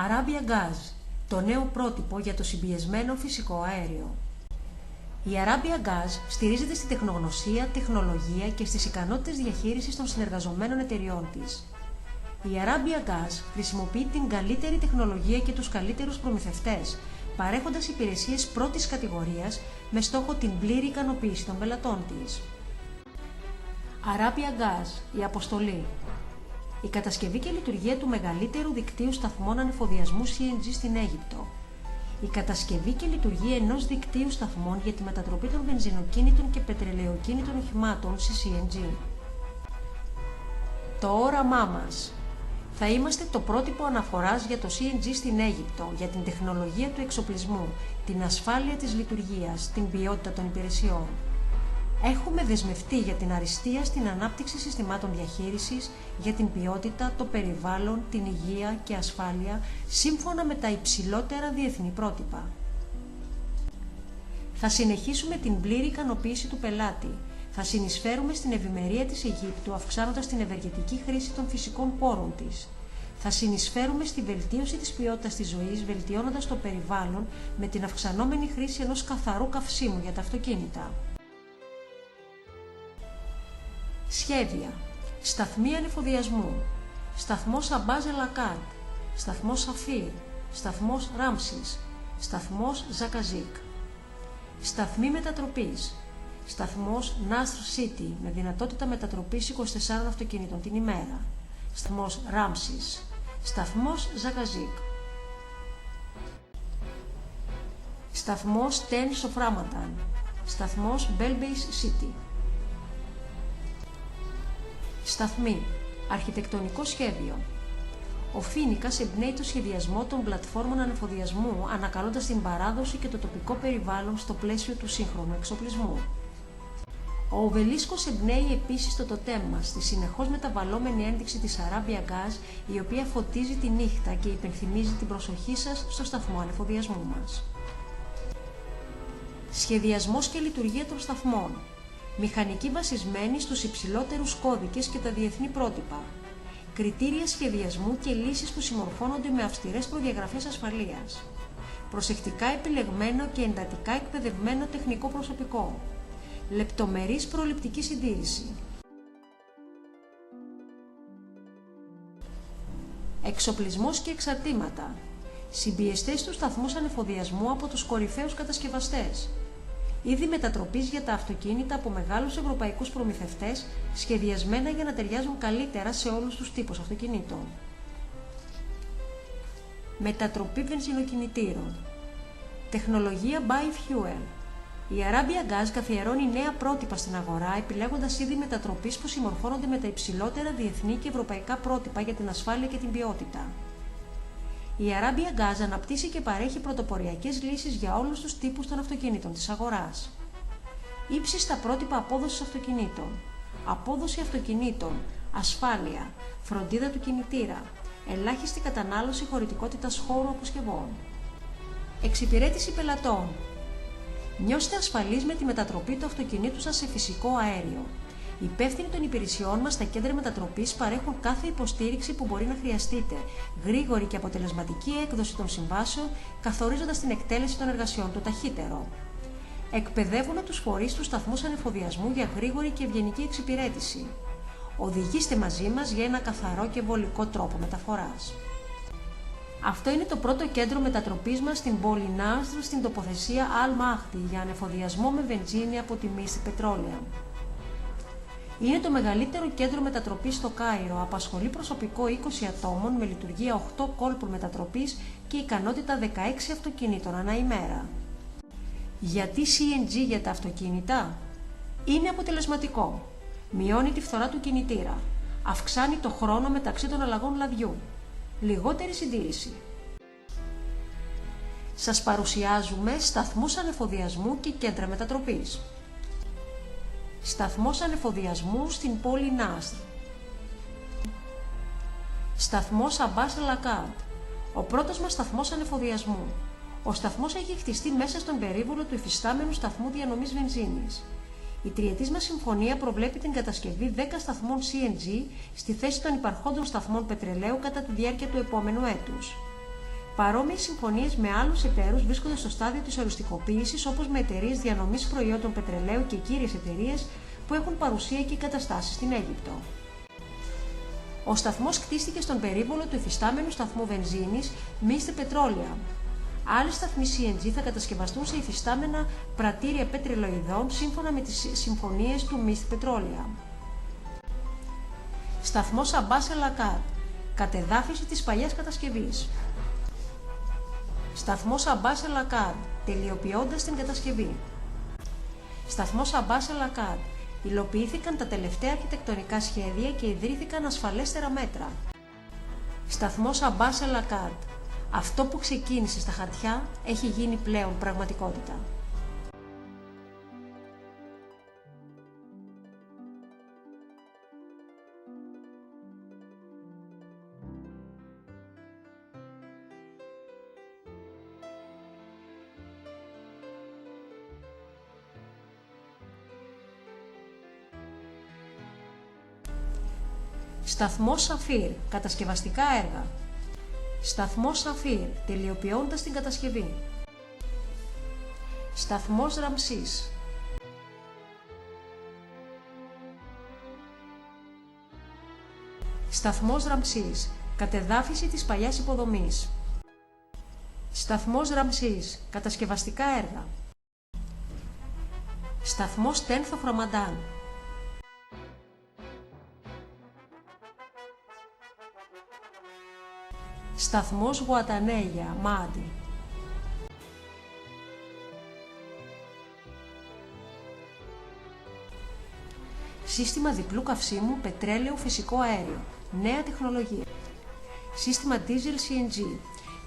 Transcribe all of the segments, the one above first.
Arabia Gas, το νέο πρότυπο για το συμπιεσμένο φυσικό αέριο. Η Arabia Gas στηρίζεται στη τεχνογνωσία, τεχνολογία και στις ικανότητες διαχείρισης των συνεργαζομένων εταιριών της. Η Arabia Gas χρησιμοποιεί την καλύτερη τεχνολογία και τους καλύτερους προμηθευτές, παρέχοντας υπηρεσίες πρώτης κατηγορίας με στόχο την πλήρη ικανοποίηση των πελατών της. Arabia Gas, η αποστολή. Η κατασκευή και λειτουργία του μεγαλύτερου δικτύου σταθμών ανεφοδιασμού CNG στην Αίγυπτο. Η κατασκευή και λειτουργία ενός δικτύου σταθμών για τη μετατροπή των βενζινοκίνητων και πετρελαιοκίνητων οχημάτων σε CNG. Το όραμά μας. Θα είμαστε το πρότυπο αναφοράς για το CNG στην Αίγυπτο, για την τεχνολογία του εξοπλισμού, την ασφάλεια της λειτουργίας, την ποιότητα των υπηρεσιών. Έχουμε δεσμευτεί για την αριστεία στην ανάπτυξη συστημάτων διαχείρισης, για την ποιότητα, το περιβάλλον, την υγεία και ασφάλεια, σύμφωνα με τα υψηλότερα διεθνή πρότυπα. Θα συνεχίσουμε την πλήρη ικανοποίηση του πελάτη. Θα συνεισφέρουμε στην ευημερία της Αιγύπτου, αυξάνοντας την ευεργετική χρήση των φυσικών πόρων της. Θα συνεισφέρουμε στη βελτίωση της ποιότητας της ζωής, βελτιώνοντας το περιβάλλον με την αυξανόμενη χρήση ενός καθαρού καυσίμου για τα αυτοκίνητα. Σχέδια. Σταθμοί ανεφοδιασμού. Σταθμός Αμπάζ Ελακάντ. Σταθμός Σαφίρ. Σταθμός Ράμσις. Σταθμός Ζακαζίκ. Σταθμοί μετατροπής. Σταθμός Νάστρ Σίτι με δυνατότητα μετατροπής 24 αυτοκινήτων την ημέρα. Σταθμός Ράμσις. Σταθμός Ζακαζίκ. Σταθμός Τεν Σοφράμανταν. Σταθμός Μπέλμπεϊς Σίτι. Σταθμοί. Αρχιτεκτονικό σχέδιο. Ο Φίνικας εμπνέει το σχεδιασμό των πλατφόρμων ανεφοδιασμού, ανακαλώντας την παράδοση και το τοπικό περιβάλλον στο πλαίσιο του σύγχρονου εξοπλισμού. Ο Οβελίσκος εμπνέει επίσης το τοτέμ μας, τη συνεχώς μεταβαλλόμενη ένδειξη της Arabia Gas, η οποία φωτίζει τη νύχτα και υπενθυμίζει την προσοχή σας στο σταθμό ανεφοδιασμού μας. Σχεδιασμός και λειτουργία των σταθμών. Μηχανική βασισμένη στους υψηλότερους κώδικες και τα διεθνή πρότυπα. Κριτήρια σχεδιασμού και λύσεις που συμμορφώνονται με αυστηρές προδιαγραφές ασφαλείας. Προσεκτικά επιλεγμένο και εντατικά εκπαιδευμένο τεχνικό προσωπικό. Λεπτομερής προληπτική συντήρηση. Εξοπλισμός και εξαρτήματα. Συμπιεστές στους σταθμούς ανεφοδιασμού από τους κορυφαίους κατασκευαστές. Είδη μετατροπής για τα αυτοκίνητα από μεγάλους ευρωπαϊκούς προμηθευτές, σχεδιασμένα για να ταιριάζουν καλύτερα σε όλους τους τύπους αυτοκινήτων. Μετατροπή βενζινοκινητήρων. Τεχνολογία Bi-Fuel. Η Arabia Gas καθιερώνει νέα πρότυπα στην αγορά, επιλέγοντας είδη μετατροπής που συμμορφώνονται με τα υψηλότερα διεθνή και ευρωπαϊκά πρότυπα για την ασφάλεια και την ποιότητα. Η Arabia Gas αναπτύσσει και παρέχει πρωτοποριακές λύσεις για όλους τους τύπους των αυτοκινήτων της αγοράς. Ύψιστα πρότυπα απόδοσης αυτοκινήτων, απόδοση αυτοκινήτων, ασφάλεια, φροντίδα του κινητήρα, ελάχιστη κατανάλωση χωρητικότητας χώρου αποσκευών. Εξυπηρέτηση πελατών. Νιώστε ασφαλείς με τη μετατροπή του αυτοκινήτου σας σε φυσικό αέριο. Οι υπεύθυνοι των υπηρεσιών μας στα κέντρα μετατροπής παρέχουν κάθε υποστήριξη που μπορεί να χρειαστείτε, γρήγορη και αποτελεσματική έκδοση των συμβάσεων, καθορίζοντας την εκτέλεση των εργασιών το ταχύτερο. Εκπαιδεύουν τους φορείς του σταθμούς ανεφοδιασμού για γρήγορη και ευγενική εξυπηρέτηση. Οδηγήστε μαζί μας για ένα καθαρό και βολικό τρόπο μεταφοράς. Αυτό είναι το πρώτο κέντρο μετατροπής μας στην πόλη Νάστρ, στην τοποθεσία Al-Mahdi, για ανεφοδιασμό με βενζίνη από τη Mystic Petroleum. Είναι το μεγαλύτερο κέντρο μετατροπής στο Κάιρο, απασχολεί προσωπικό 20 ατόμων με λειτουργία 8 κόλπων μετατροπής και ικανότητα 16 αυτοκινήτων ανά ημέρα. Γιατί CNG για τα αυτοκίνητα? Είναι αποτελεσματικό. Μειώνει τη φθορά του κινητήρα. Αυξάνει το χρόνο μεταξύ των αλλαγών λαδιού. Λιγότερη συντήρηση. Σας παρουσιάζουμε σταθμούς ανεφοδιασμού και κέντρα μετατροπής. Σταθμός ανεφοδιασμού στην πόλη Νάστρ. Σταθμός Αμπάς Ελακάντ. Ο πρώτος μας σταθμός ανεφοδιασμού. Ο σταθμός έχει χτιστεί μέσα στον περίβολο του υφιστάμενου σταθμού διανομής βενζίνης. Η τριετής μας συμφωνία προβλέπει την κατασκευή 10 σταθμών CNG στη θέση των υπαρχόντων σταθμών πετρελαίου κατά τη διάρκεια του επόμενου έτους. Παρόμοιες συμφωνίες με άλλους εταίρους βρίσκονται στο στάδιο της οριστικοποίησης, όπως με εταιρείες διανομής προϊόντων πετρελαίου και κύριες εταιρείες που έχουν παρουσία και εγκαταστάσεις στην Αίγυπτο. Ο σταθμός κτίστηκε στον περίβολο του υφιστάμενου σταθμού βενζίνης Mr. Petroleum. Άλλοι σταθμοί CNG θα κατασκευαστούν σε υφιστάμενα πρατήρια πετρελοειδών σύμφωνα με τις συμφωνίες του Mr. Petroleum. Σταθμός Abbas El Akkad. Κατεδάφιση της παλιάς κατασκευής. Σταθμός Abbas El Akkad. Τελειοποιώντας την κατασκευή. Σταθμός Abbas El Akkad. Υλοποιήθηκαν τα τελευταία αρχιτεκτονικά σχέδια και ιδρύθηκαν ασφαλέστερα μέτρα. Σταθμός Abbas El Akkad. Αυτό που ξεκίνησε στα χαρτιά έχει γίνει πλέον πραγματικότητα. Σταθμός Σαφίρ. Κατασκευαστικά έργα. Σταθμός Σαφίρ. Τελειοποιώντας την κατασκευή. Σταθμός Ραμσής. Σταθμός Ραμσής. Κατεδάφιση της παλιάς υποδομής. Σταθμός Ραμσής. Κατασκευαστικά έργα. Σταθμός Τένθοφ Ραμαντάν. Σταθμός Γουατανέγια, Μάντι. Σύστημα διπλού καυσίμου, πετρέλαιο, φυσικό αέριο. Νέα τεχνολογία. Σύστημα Diesel CNG.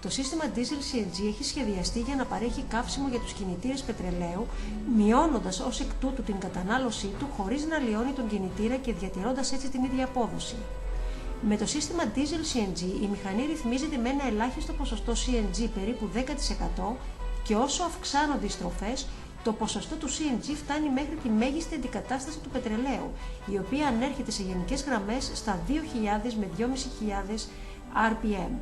Το σύστημα Diesel CNG έχει σχεδιαστεί για να παρέχει καύσιμο για τους κινητήρες πετρελαίου, μειώνοντας ως εκ τούτου την κατανάλωσή του χωρίς να λιώνει τον κινητήρα και διατηρώντας έτσι την ίδια απόδοση. Με το σύστημα Diesel CNG η μηχανή ρυθμίζεται με ένα ελάχιστο ποσοστό CNG περίπου 10% και όσο αυξάνονται οι στροφές, το ποσοστό του CNG φτάνει μέχρι τη μέγιστη αντικατάσταση του πετρελαίου, η οποία ανέρχεται σε γενικές γραμμές στα 2.000 με 2.500 RPM.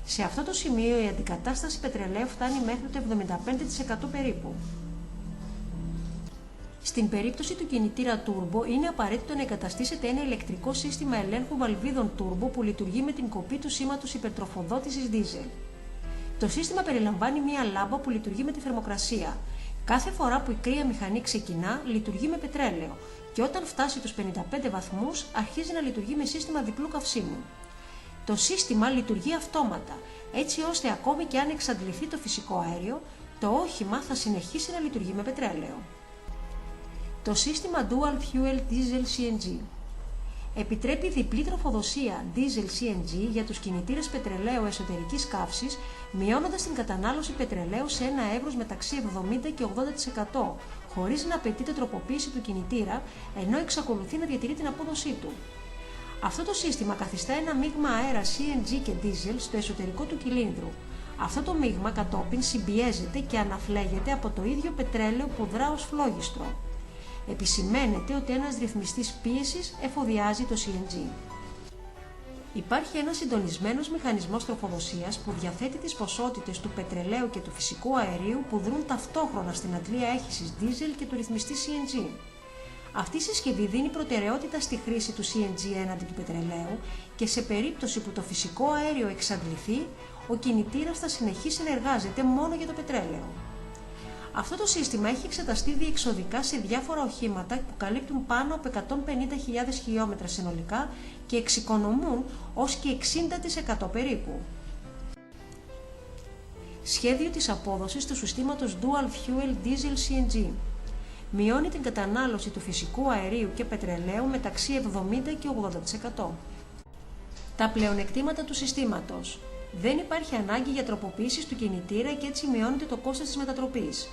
Σε αυτό το σημείο η αντικατάσταση πετρελαίου φτάνει μέχρι το 75% περίπου. Στην περίπτωση του κινητήρα turbo είναι απαραίτητο να εγκαταστήσετε ένα ηλεκτρικό σύστημα ελέγχου βαλβίδων turbo που λειτουργεί με την κοπή του σήματος υπερτροφοδότησης diesel. Το σύστημα περιλαμβάνει μία λάμπα που λειτουργεί με τη θερμοκρασία. Κάθε φορά που η κρύα μηχανή ξεκινά, λειτουργεί με πετρέλαιο και όταν φτάσει τους 55 βαθμούς αρχίζει να λειτουργεί με σύστημα διπλού καυσίμου. Το σύστημα λειτουργεί αυτόματα, έτσι ώστε ακόμη και αν εξαντληθεί το φυσικό αέριο, το όχημα θα συνεχίσει να λειτουργεί με πετρέλαιο. Το σύστημα Dual Fuel Diesel CNG επιτρέπει διπλή τροφοδοσία Diesel CNG για τους κινητήρες πετρελαίου εσωτερικής καύσης, μειώνοντας την κατανάλωση πετρελαίου σε ένα εύρος μεταξύ 70 και 80%, χωρίς να απαιτείται τροποποίηση του κινητήρα, ενώ εξακολουθεί να διατηρεί την απόδοσή του. Αυτό το σύστημα καθιστά ένα μείγμα αέρα CNG και Diesel στο εσωτερικό του κυλίνδρου. Αυτό το μείγμα κατόπιν συμπιέζεται και αναφλέγεται από το ίδιο πετρέλαιο που δρά ως φλόγιστρο. Επισημαίνεται ότι ένας ρυθμιστής πίεσης εφοδιάζει το CNG. Υπάρχει ένας συντονισμένος μηχανισμός τροφοδοσίας που διαθέτει τις ποσότητες του πετρελαίου και του φυσικού αερίου που δρούν ταυτόχρονα στην αντλία έχυσης diesel και του ρυθμιστή CNG. Αυτή η συσκευή δίνει προτεραιότητα στη χρήση του CNG έναντι του πετρελαίου και σε περίπτωση που το φυσικό αέριο εξαντληθεί, ο κινητήρας θα συνεχίσει να εργάζεται μόνο για το πετρέλαιο. Αυτό το σύστημα έχει εξεταστεί διεξοδικά σε διάφορα οχήματα που καλύπτουν πάνω από 150.000 χιλιόμετρα συνολικά και εξοικονομούν ως και 60% περίπου. Σχέδιο της απόδοσης του συστήματος Dual Fuel Diesel CNG. Μειώνει την κατανάλωση του φυσικού αερίου και πετρελαίου μεταξύ 70 και 80%. Τα πλεονεκτήματα του συστήματος. Δεν υπάρχει ανάγκη για τροποποίησης του κινητήρα και έτσι μειώνεται το κόστος της μετατροπής.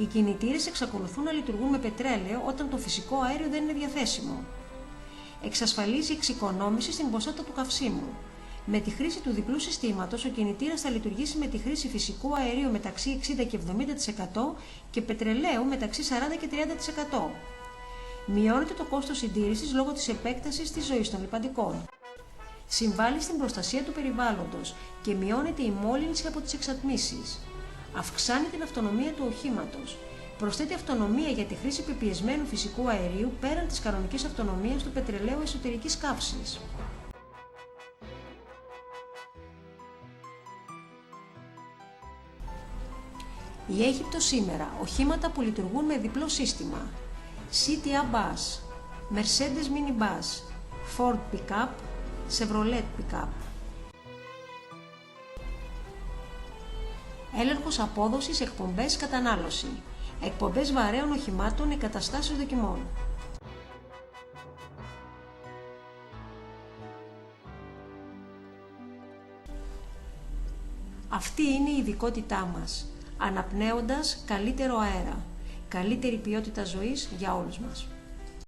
Οι κινητήρες εξακολουθούν να λειτουργούν με πετρέλαιο όταν το φυσικό αέριο δεν είναι διαθέσιμο. Εξασφαλίζει εξοικονόμηση στην ποσότητα του καυσίμου. Με τη χρήση του διπλού συστήματος, ο κινητήρας θα λειτουργήσει με τη χρήση φυσικού αερίου μεταξύ 60 και 70% και πετρελαίου μεταξύ 40 και 30%. Μειώνεται το κόστος συντήρησης λόγω της επέκτασης της ζωής των λιπαντικών. Συμβάλλει στην προστασία του περιβάλλοντος και μειώνεται η μόλυνση από τις εξατμίσεις. Αυξάνει την αυτονομία του οχήματος. Προσθέτει αυτονομία για τη χρήση πεπιεσμένου φυσικού αερίου πέραν της κανονικής αυτονομίας του πετρελαίου εσωτερικής καύσης. Η Αίγυπτος σήμερα, οχήματα που λειτουργούν με διπλό σύστημα. CTA Bus, Mercedes Minibus, Ford Pickup, Chevrolet Pickup. Έλεγχος απόδοσης, εκπομπές, κατανάλωση. Εκπομπές βαρέων οχημάτων, εγκαταστάσεις δοκιμών. Αυτή είναι η ειδικότητά μας, αναπνέοντας καλύτερο αέρα, καλύτερη ποιότητα ζωής για όλους μας.